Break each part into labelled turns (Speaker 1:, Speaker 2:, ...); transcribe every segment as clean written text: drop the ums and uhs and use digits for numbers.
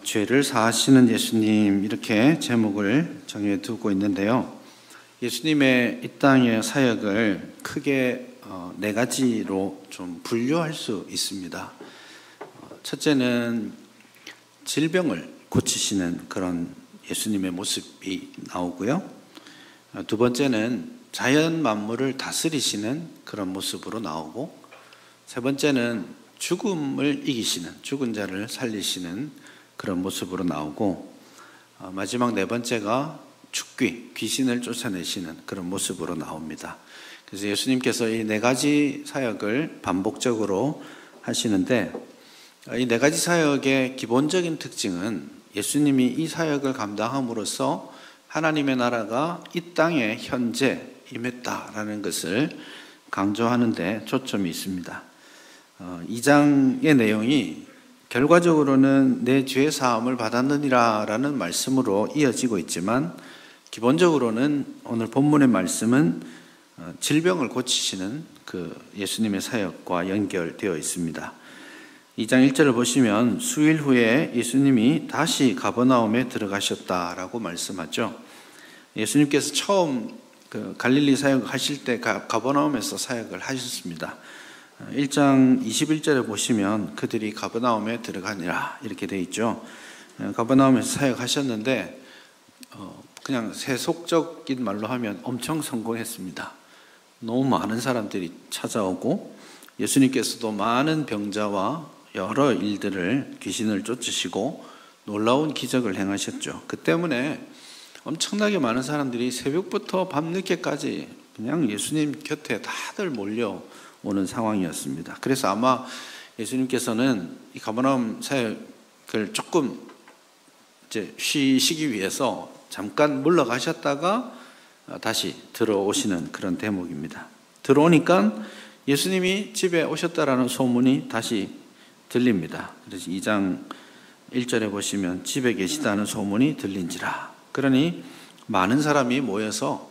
Speaker 1: 죄를 사하시는 예수님, 이렇게 제목을 정해두고 있는데요. 예수님의 이 땅의 사역을 크게 네 가지로 좀 분류할 수 있습니다. 첫째는 질병을 고치시는 그런 예수님의 모습이 나오고요. 두 번째는 자연 만물을 다스리시는 그런 모습으로 나오고, 세 번째는 죽음을 이기시는, 죽은 자를 살리시는 그런 모습으로 나오고, 마지막 네 번째가 죽귀, 귀신을 쫓아내시는 그런 모습으로 나옵니다. 그래서 예수님께서 이 네 가지 사역을 반복적으로 하시는데, 이 네 가지 사역의 기본적인 특징은 예수님이 이 사역을 감당함으로써 하나님의 나라가 이 땅에 현재 임했다라는 것을 강조하는 데 초점이 있습니다. 2장의 내용이 결과적으로는 내 죄 사함을 받았느니라 라는 말씀으로 이어지고 있지만, 기본적으로는 오늘 본문의 말씀은 질병을 고치시는 그 예수님의 사역과 연결되어 있습니다. 2장 1절을 보시면 수일 후에 예수님이 다시 가버나움에 들어가셨다라고 말씀하죠. 예수님께서 처음 갈릴리 사역을 하실 때 가버나움에서 사역을 하셨습니다. 1장 21절에 보시면 그들이 가버나움에 들어가니라 이렇게 되어 있죠. 가버나움에서 사역하셨는데 그냥 세속적인 말로 하면 엄청 성공했습니다. 너무 많은 사람들이 찾아오고, 예수님께서도 많은 병자와 여러 일들을, 귀신을 쫓으시고 놀라운 기적을 행하셨죠. 그 때문에 엄청나게 많은 사람들이 새벽부터 밤늦게까지 그냥 예수님 곁에 다들 몰려오는 상황이었습니다. 그래서 아마 예수님께서는 이 가버나움 사역을 조금 이제 쉬시기 위해서 잠깐 물러가셨다가 다시 들어오시는 그런 대목입니다. 들어오니까 예수님이 집에 오셨다라는 소문이 다시 들립니다. 그래서 2장 1절에 보시면 집에 계시다는 소문이 들린지라. 그러니 많은 사람이 모여서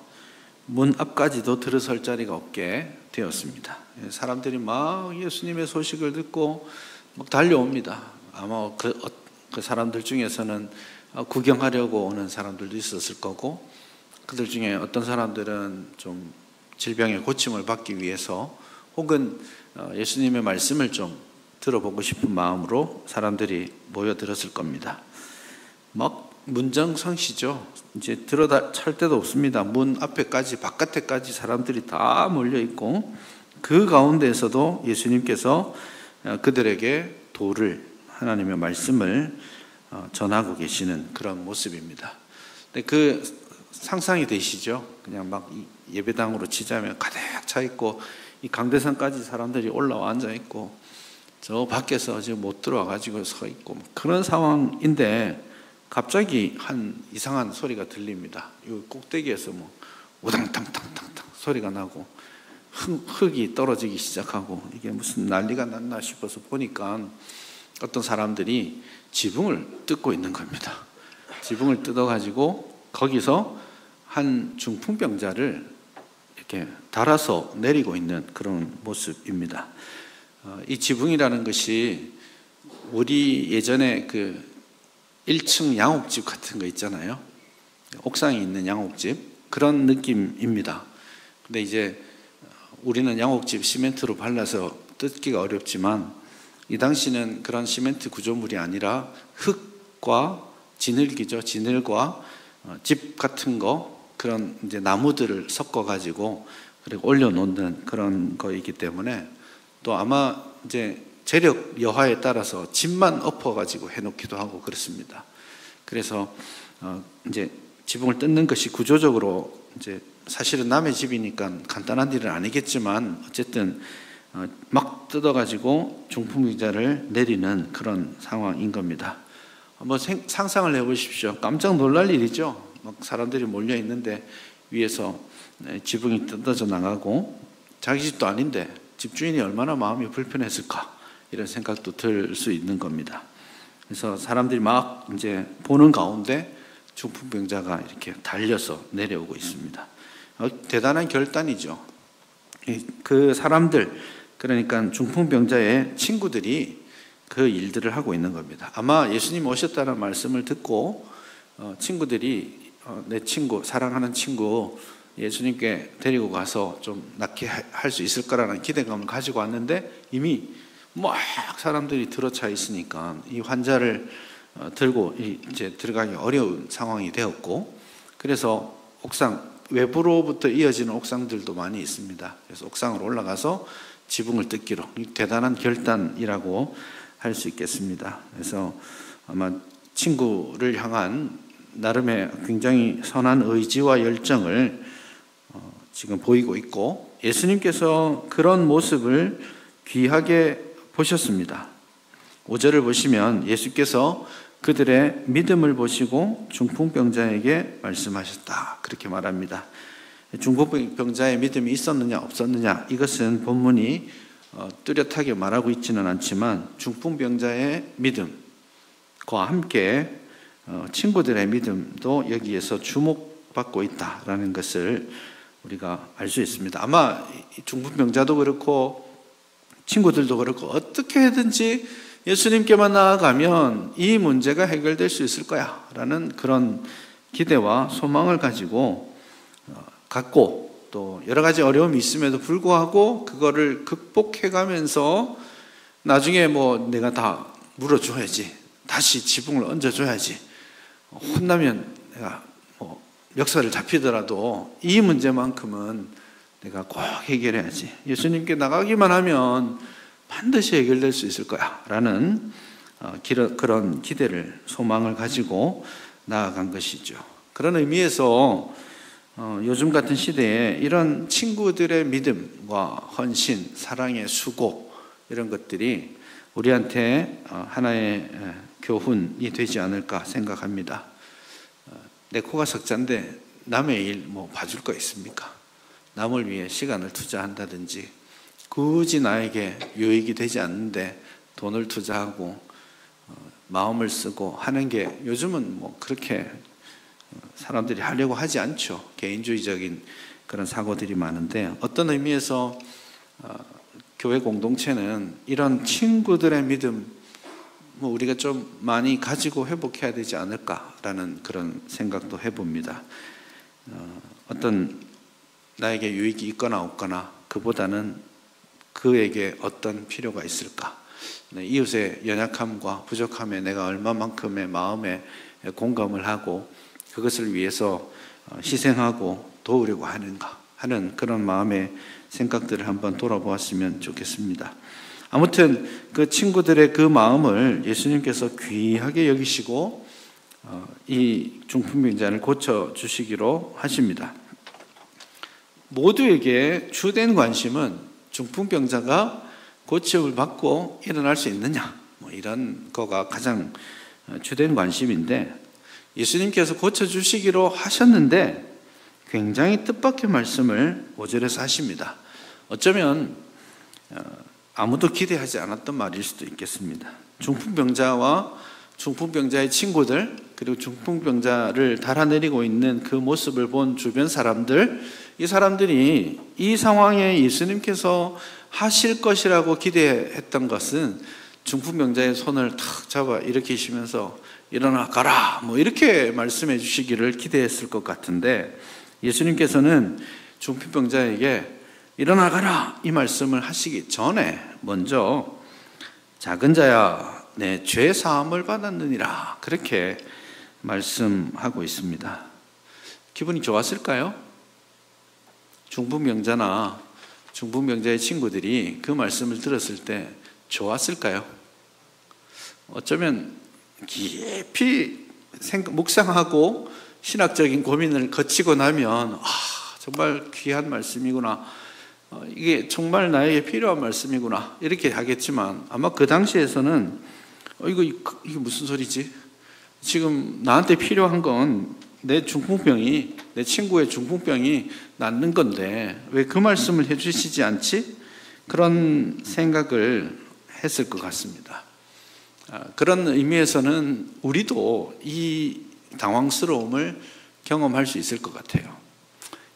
Speaker 1: 문 앞까지도 들어설 자리가 없게 되었습니다. 사람들이 막 예수님의 소식을 듣고 막 달려옵니다. 아마 그 사람들 중에서는 구경하려고 오는 사람들도 있었을 거고, 그들 중에 어떤 사람들은 좀 질병의 고침을 받기 위해서, 혹은 예수님의 말씀을 좀 들어보고 싶은 마음으로 사람들이 모여들었을 겁니다. 막 문정성시죠. 이제 들어찰 데도 없습니다. 문 앞에까지, 바깥에까지 사람들이 다 몰려 있고, 그 가운데에서도 예수님께서 그들에게 도를, 하나님의 말씀을 전하고 계시는 그런 모습입니다. 근데 그 상상이 되시죠? 그냥 막 예배당으로 치자면 가득 차 있고, 이 강대상까지 사람들이 올라와 앉아 있고, 저 밖에서 지금 못 들어와 가지고 서 있고, 그런 상황인데 갑자기 한 이상한 소리가 들립니다. 이 꼭대기에서 뭐 우당탕탕탕탕 소리가 나고, 흙이 떨어지기 시작하고, 이게 무슨 난리가 났나 싶어서 보니까 어떤 사람들이 지붕을 뜯고 있는 겁니다. 지붕을 뜯어가지고 거기서 한 중풍병자를 이렇게 달아서 내리고 있는 그런 모습입니다. 이 지붕이라는 것이 우리 예전에 그 1층 양옥집 같은 거 있잖아요. 옥상에 있는 양옥집, 그런 느낌입니다. 근데 이제 우리는 양옥집 시멘트로 발라서 뜯기가 어렵지만, 이 당시는 그런 시멘트 구조물이 아니라 흙과 진흙이죠. 진흙과 집 같은 거, 그런 이제 나무들을 섞어 가지고 그리고 올려놓는 그런 거이기 때문에, 또 아마 이제 재력 여하에 따라서 집만 엎어 가지고 해놓기도 하고 그렇습니다. 그래서 이제 지붕을 뜯는 것이 구조적으로 이제 사실은 남의 집이니까 간단한 일은 아니겠지만, 어쨌든 막 뜯어가지고 중풍병자를 내리는 그런 상황인 겁니다. 한번 상상을 해보십시오. 깜짝 놀랄 일이죠. 막 사람들이 몰려 있는데 위에서 지붕이 뜯어져 나가고, 자기 집도 아닌데 집주인이 얼마나 마음이 불편했을까, 이런 생각도 들 수 있는 겁니다. 그래서 사람들이 막 이제 보는 가운데 중풍병자가 이렇게 달려서 내려오고 있습니다. 대단한 결단이죠. 그 사람들, 그러니까 중풍병자의 친구들이 그 일들을 하고 있는 겁니다. 아마 예수님 오셨다는 말씀을 듣고 친구들이 내 친구, 사랑하는 친구 예수님께 데리고 가서 좀 낫게 할 수 있을 거라는 기대감을 가지고 왔는데 이미 막 사람들이 들어차 있으니까 이 환자를 들고 이제 들어가기 어려운 상황이 되었고, 그래서 옥상 외부로부터 이어지는 옥상들도 많이 있습니다. 그래서 옥상으로 올라가서 지붕을 뜯기로, 대단한 결단이라고 할 수 있겠습니다. 그래서 아마 친구를 향한 나름의 굉장히 선한 의지와 열정을 지금 보이고 있고, 예수님께서 그런 모습을 귀하게 보셨습니다. 5절을 보시면 예수께서 그들의 믿음을 보시고 중풍병자에게 말씀하셨다, 그렇게 말합니다. 중풍병자의 믿음이 있었느냐 없었느냐, 이것은 본문이 뚜렷하게 말하고 있지는 않지만 중풍병자의 믿음과 함께 친구들의 믿음도 여기에서 주목받고 있다라는 것을 우리가 알 수 있습니다. 아마 중풍병자도 그렇고 친구들도 그렇고 어떻게든지 예수님께만 나아가면 이 문제가 해결될 수 있을 거야 라는 그런 기대와 소망을 갖고 또 여러 가지 어려움이 있음에도 불구하고 그거를 극복해가면서 나중에 뭐 내가 다 물어줘야지, 다시 지붕을 얹어줘야지, 혼나면 내가 뭐 멱살을 잡히더라도 이 문제만큼은 내가 꼭 해결해야지, 예수님께 나가기만 하면 반드시 해결될 수 있을 거야 라는 그런 기대를, 소망을 가지고 나아간 것이죠. 그런 의미에서 요즘 같은 시대에 이런 친구들의 믿음과 헌신, 사랑의 수고, 이런 것들이 우리한테 하나의 교훈이 되지 않을까 생각합니다. 내 코가 석잔데 남의 일 뭐 봐줄 거 있습니까? 남을 위해 시간을 투자한다든지 굳이 나에게 유익이 되지 않는데 돈을 투자하고 마음을 쓰고 하는 게 요즘은 뭐 그렇게 사람들이 하려고 하지 않죠. 개인주의적인 그런 사고들이 많은데, 어떤 의미에서 교회 공동체는 이런 친구들의 믿음 우리가 좀 많이 가지고 회복해야 되지 않을까라는 그런 생각도 해봅니다. 어떤 나에게 유익이 있거나 없거나 그보다는 그에게 어떤 필요가 있을까, 이웃의 연약함과 부족함에 내가 얼마만큼의 마음에 공감을 하고 그것을 위해서 희생하고 도우려고 하는가 하는 그런 마음의 생각들을 한번 돌아보았으면 좋겠습니다. 아무튼 그 친구들의 그 마음을 예수님께서 귀하게 여기시고 이 중풍병자를 고쳐주시기로 하십니다. 모두에게 주된 관심은 중풍병자가 고침을 받고 일어날 수 있느냐, 뭐 이런 거가 가장 주된 관심인데, 예수님께서 고쳐주시기로 하셨는데 굉장히 뜻밖의 말씀을 5절에서 하십니다. 어쩌면 아무도 기대하지 않았던 말일 수도 있겠습니다. 중풍병자와 중풍병자의 친구들, 그리고 중풍병자를 달아내리고 있는 그 모습을 본 주변 사람들, 이 사람들이 이 상황에 예수님께서 하실 것이라고 기대했던 것은 중풍병자의 손을 탁 잡아 일으키시면서 일어나 가라, 뭐 이렇게 말씀해 주시기를 기대했을 것 같은데, 예수님께서는 중풍병자에게 일어나 가라 이 말씀을 하시기 전에 먼저 작은 자야 내 죄 사함을 받았느니라, 그렇게 말씀하고 있습니다. 기분이 좋았을까요? 중풍병자나 중풍병자의 친구들이 그 말씀을 들었을 때 좋았을까요? 어쩌면 깊이 묵상하고 신학적인 고민을 거치고 나면 정말 귀한 말씀이구나, 이게 정말 나에게 필요한 말씀이구나 이렇게 하겠지만, 아마 그 당시에서는 이게 무슨 소리지? 지금 나한테 필요한 건 내 중풍병이, 내 친구의 중풍병이 낫는 건데 왜 그 말씀을 해주시지 않지? 그런 생각을 했을 것 같습니다. 그런 의미에서는 우리도 이 당황스러움을 경험할 수 있을 것 같아요.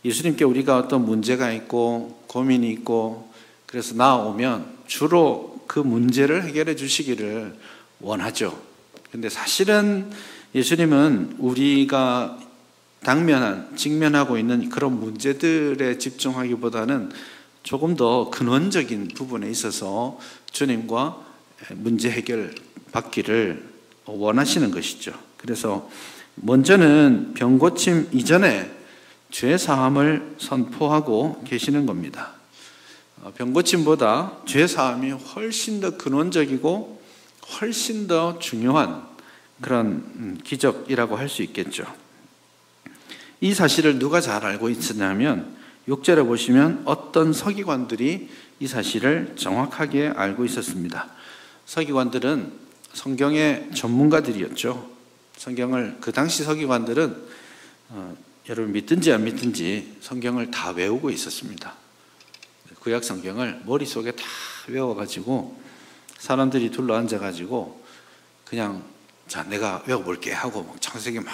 Speaker 1: 예수님께 우리가 어떤 문제가 있고 고민이 있고 그래서 나오면 주로 그 문제를 해결해 주시기를 원하죠. 근데 사실은 예수님은 우리가 직면하고 있는 그런 문제들에 집중하기보다는 조금 더 근원적인 부분에 있어서 주님과 문제 해결 받기를 원하시는 것이죠. 그래서 먼저는 병 고침 이전에 죄 사함을 선포하고 계시는 겁니다. 병 고침보다 죄 사함이 훨씬 더 근원적이고 훨씬 더 중요한 그런 기적이라고 할 수 있겠죠. 이 사실을 누가 잘 알고 있었냐면 6절에 보시면 어떤 서기관들이 이 사실을 정확하게 알고 있었습니다. 서기관들은 성경의 전문가들이었죠. 성경을 그 당시 서기관들은 여러분 믿든지 안 믿든지 성경을 다 외우고 있었습니다. 구약 성경을 머릿속에 다 외워가지고 사람들이 둘러앉아가지고 그냥 자 내가 외워볼게 하고 창세기 막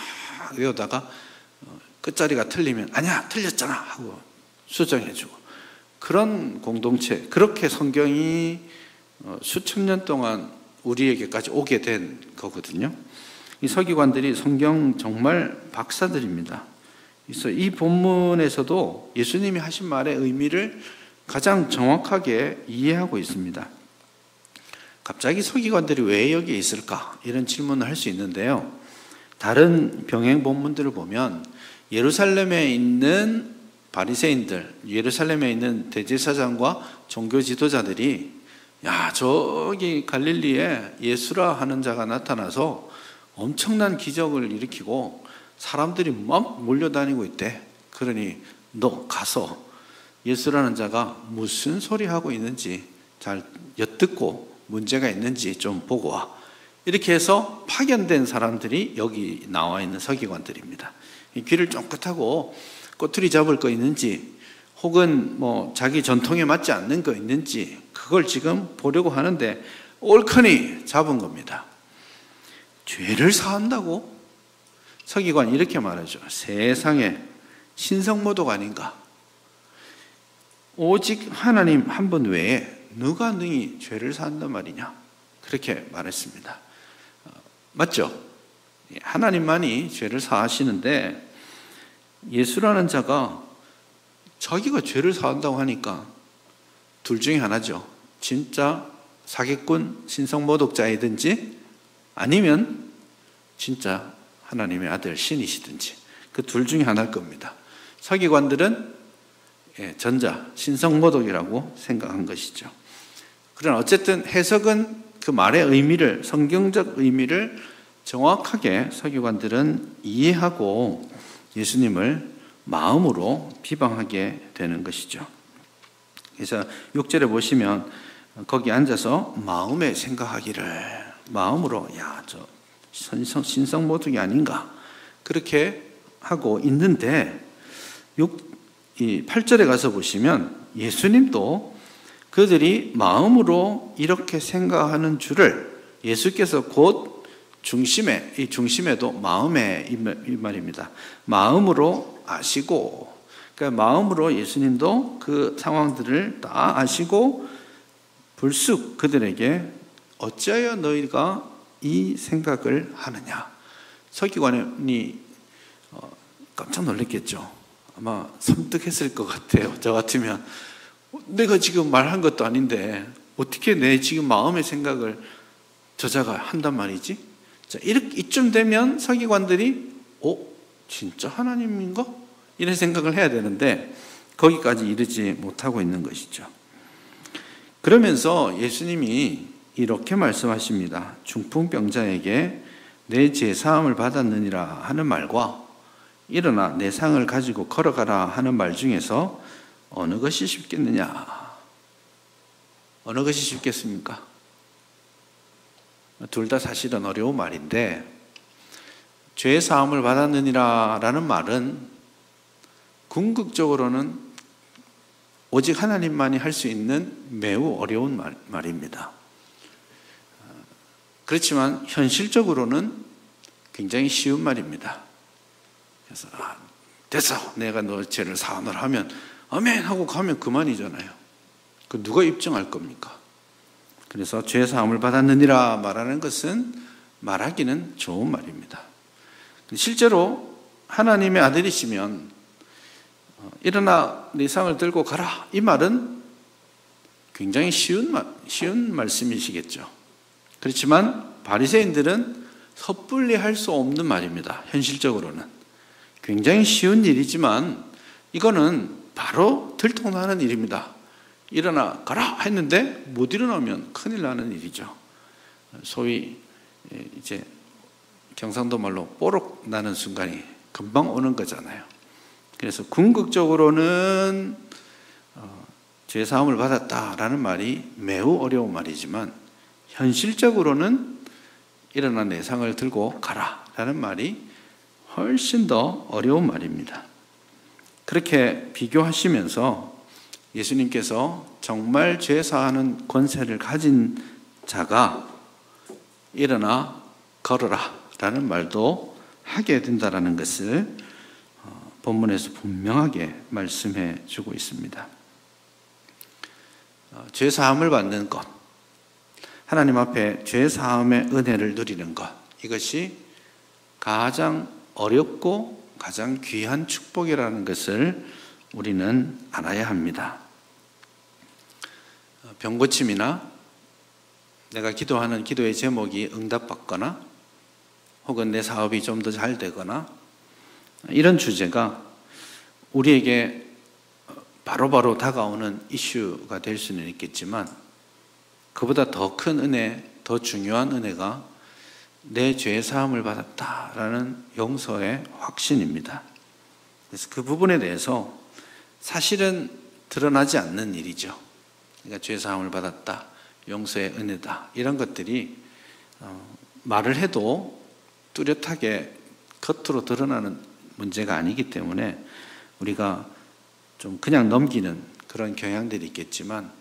Speaker 1: 외우다가 끝자리가 틀리면 아니야 틀렸잖아 하고 수정해주고 그런 공동체, 그렇게 성경이 수천 년 동안 우리에게까지 오게 된 거거든요. 이 서기관들이 성경 정말 박사들입니다. 그래서 이 본문에서도 예수님이 하신 말의 의미를 가장 정확하게 이해하고 있습니다. 갑자기 서기관들이 왜 여기에 있을까? 이런 질문을 할 수 있는데요. 다른 병행 본문들을 보면 예루살렘에 있는 바리새인들, 예루살렘에 있는 대제사장과 종교 지도자들이 야, 저기 갈릴리에 예수라 하는 자가 나타나서 엄청난 기적을 일으키고 사람들이 막 몰려다니고 있대. 그러니 너 가서 예수라는 자가 무슨 소리 하고 있는지 잘 엿듣고 문제가 있는지 좀 보고 와. 이렇게 해서 파견된 사람들이 여기 나와 있는 서기관들입니다. 귀를 쫑긋하고 꼬투리 잡을 거 있는지 혹은 뭐 자기 전통에 맞지 않는 거 있는지 그걸 지금 보려고 하는데 옳거니 잡은 겁니다. 죄를 사한다고? 서기관이 이렇게 말하죠. 세상에 신성모독 아닌가? 오직 하나님 한 분 외에 누가 능히 죄를 사한단 말이냐? 그렇게 말했습니다. 맞죠? 하나님만이 죄를 사하시는데 예수라는 자가 자기가 죄를 사한다고 하니까 둘 중에 하나죠. 진짜 사기꾼 신성모독자이든지 아니면 진짜 하나님의 아들 신이시든지 그 둘 중에 하나일 겁니다. 서기관들은 전자 신성모독이라고 생각한 것이죠. 그러나 어쨌든 해석은 그 말의 의미를, 성경적 의미를 정확하게 서기관들은 이해하고 예수님을 마음으로 비방하게 되는 것이죠. 그래서 6절에 보시면 거기 앉아서 마음에 생각하기를 마음으로 야, 저 신성모독이 아닌가 그렇게 하고 있는데 8절에 가서 보시면 예수님도 그들이 마음으로 이렇게 생각하는 줄을 예수께서 곧 중심에, 이 중심에도 마음에 이 말입니다. 마음으로 아시고, 그러니까 마음으로 예수님도 그 상황들을 다 아시고 불쑥 그들에게 어찌하여 너희가 이 생각을 하느냐. 서기관이 깜짝 놀랐겠죠. 아마 섬뜩했을 것 같아요. 저 같으면 내가 지금 말한 것도 아닌데 어떻게 내 지금 마음의 생각을 저자가 한단 말이지? 자, 이쯤 되면 서기관들이 진짜 하나님인가? 이런 생각을 해야 되는데 거기까지 이르지 못하고 있는 것이죠. 그러면서 예수님이 이렇게 말씀하십니다. 중풍병자에게 내 죄 사함을 받았느니라 하는 말과 일어나 내 상을 가지고 걸어가라 하는 말 중에서 어느 것이 쉽겠느냐? 어느 것이 쉽겠습니까? 둘 다 사실은 어려운 말인데 죄 사함을 받았느니라 라는 말은 궁극적으로는 오직 하나님만이 할 수 있는 매우 어려운 말입니다. 그렇지만 현실적으로는 굉장히 쉬운 말입니다. 그래서 됐어, 내가 너 죄를 사함을 하면 아멘 하고 가면 그만이잖아요. 그 누가 입증할 겁니까? 그래서 죄 사함을 받았느니라 말하는 것은 말하기는 좋은 말입니다. 실제로 하나님의 아들이시면 일어나 네 상을 들고 가라, 이 말은 굉장히 쉬운 말씀이시겠죠. 그렇지만 바리새인들은 섣불리 할 수 없는 말입니다. 현실적으로는 굉장히 쉬운 일이지만 이거는 바로 들통나는 일입니다. 일어나 가라 했는데 못 일어나면 큰일 나는 일이죠. 소위 이제 경상도 말로 뽀록 나는 순간이 금방 오는 거잖아요. 그래서 궁극적으로는 죄 사함을 받았다라는 말이 매우 어려운 말이지만 현실적으로는 일어나 내 상을 들고 가라라는 말이 훨씬 더 어려운 말입니다. 그렇게 비교하시면서 예수님께서 정말 죄 사하는 권세를 가진 자가 일어나 걸어라 라는 말도 하게 된다는 것을 본문에서 분명하게 말씀해 주고 있습니다. 죄 사함을 받는 것, 하나님 앞에 죄 사함의 은혜를 누리는 것, 이것이 가장 어렵고 가장 귀한 축복이라는 것을 우리는 알아야 합니다. 병고침이나 내가 기도하는 기도의 제목이 응답받거나 혹은 내 사업이 좀 더 잘 되거나 이런 주제가 우리에게 바로바로 다가오는 이슈가 될 수는 있겠지만 그보다 더 큰 은혜, 더 중요한 은혜가 내 죄 사함을 받았다라는 용서의 확신입니다. 그래서 그 부분에 대해서 사실은 드러나지 않는 일이죠. 그러니까 죄 사함을 받았다, 용서의 은혜다, 이런 것들이 말을 해도 뚜렷하게 겉으로 드러나는 문제가 아니기 때문에 우리가 좀 그냥 넘기는 그런 경향들이 있겠지만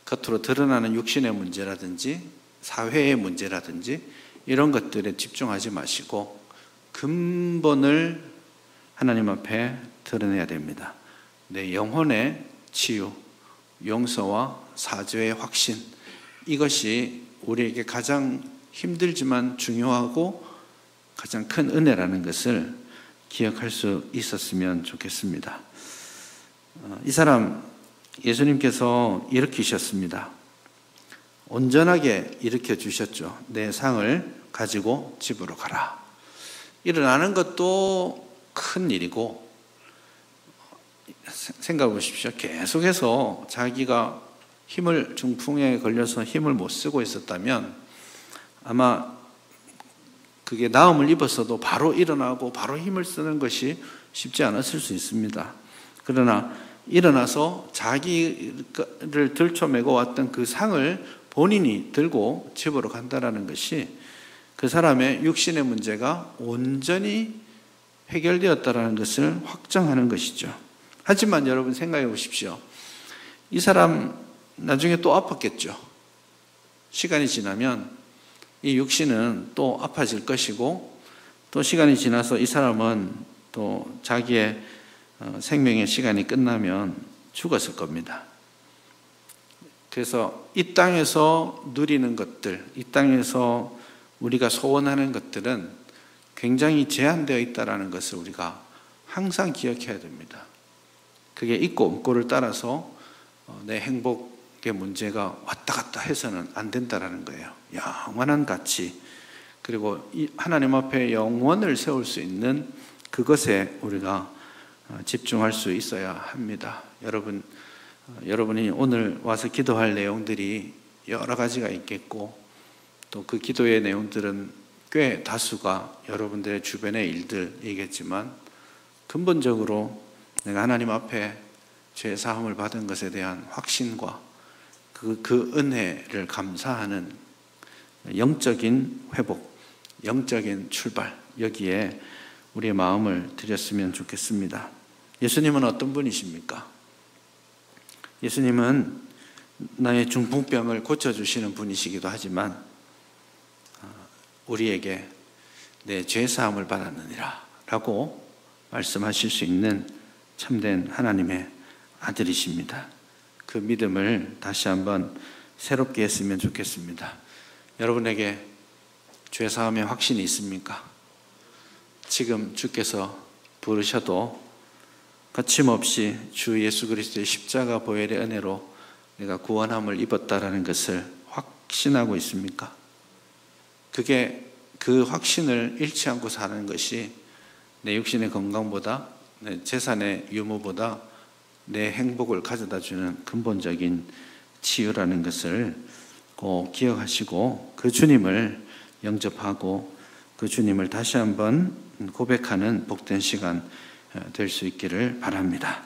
Speaker 1: 겉으로 드러나는 육신의 문제라든지 사회의 문제라든지 이런 것들에 집중하지 마시고 근본을 하나님 앞에 드러내야 됩니다. 내 영혼의 치유, 용서와 사죄의 확신, 이것이 우리에게 가장 힘들지만 중요하고 가장 큰 은혜라는 것을 기억할 수 있었으면 좋겠습니다. 이 사람 예수님께서 일으키셨습니다. 온전하게 일으켜 주셨죠. 내 상을 가지고 집으로 가라. 일어나는 것도 큰 일이고, 생각해 보십시오. 계속해서 자기가 힘을 중풍에 걸려서 힘을 못 쓰고 있었다면 아마 그게 나음을 입었어도 바로 일어나고 바로 힘을 쓰는 것이 쉽지 않았을 수 있습니다. 그러나 일어나서 자기를 들쳐매고 왔던 그 상을 본인이 들고 집으로 간다는 것이 그 사람의 육신의 문제가 온전히 해결되었다는 것을 확정하는 것이죠. 하지만 여러분 생각해 보십시오. 이 사람 나중에 또 아팠겠죠. 시간이 지나면 이 육신은 또 아파질 것이고 또 시간이 지나서 이 사람은 또 자기의 생명의 시간이 끝나면 죽었을 겁니다. 그래서 이 땅에서 누리는 것들, 이 땅에서 우리가 소원하는 것들은 굉장히 제한되어 있다는 것을 우리가 항상 기억해야 됩니다. 그게 있고 없고를 따라서 내 행복의 문제가 왔다 갔다 해서는 안 된다는 거예요. 영원한 가치, 그리고 하나님 앞에 영원을 세울 수 있는 그것에 우리가 집중할 수 있어야 합니다. 여러분이 오늘 와서 기도할 내용들이 여러 가지가 있겠고 또 그 기도의 내용들은 꽤 다수가 여러분들의 주변의 일들이겠지만 근본적으로 내가 하나님 앞에 죄 사함을 받은 것에 대한 확신과 그 은혜를 감사하는 영적인 회복, 영적인 출발, 여기에 우리의 마음을 드렸으면 좋겠습니다. 예수님은 어떤 분이십니까? 예수님은 나의 중풍병을 고쳐주시는 분이시기도 하지만 우리에게 내 죄사함을 받았느니라 라고 말씀하실 수 있는 참된 하나님의 아들이십니다. 그 믿음을 다시 한번 새롭게 했으면 좋겠습니다. 여러분에게 죄사함의 확신이 있습니까? 지금 주께서 부르셔도 거침없이 주 예수 그리스도의 십자가 보혈의 은혜로 내가 구원함을 입었다라는 것을 확신하고 있습니까? 그 확신을 잃지 않고 사는 것이 내 육신의 건강보다, 내 재산의 유무보다 내 행복을 가져다주는 근본적인 치유라는 것을 꼭 기억하시고 그 주님을 영접하고 그 주님을 다시 한번 고백하는 복된 시간 될 수 있기를 바랍니다.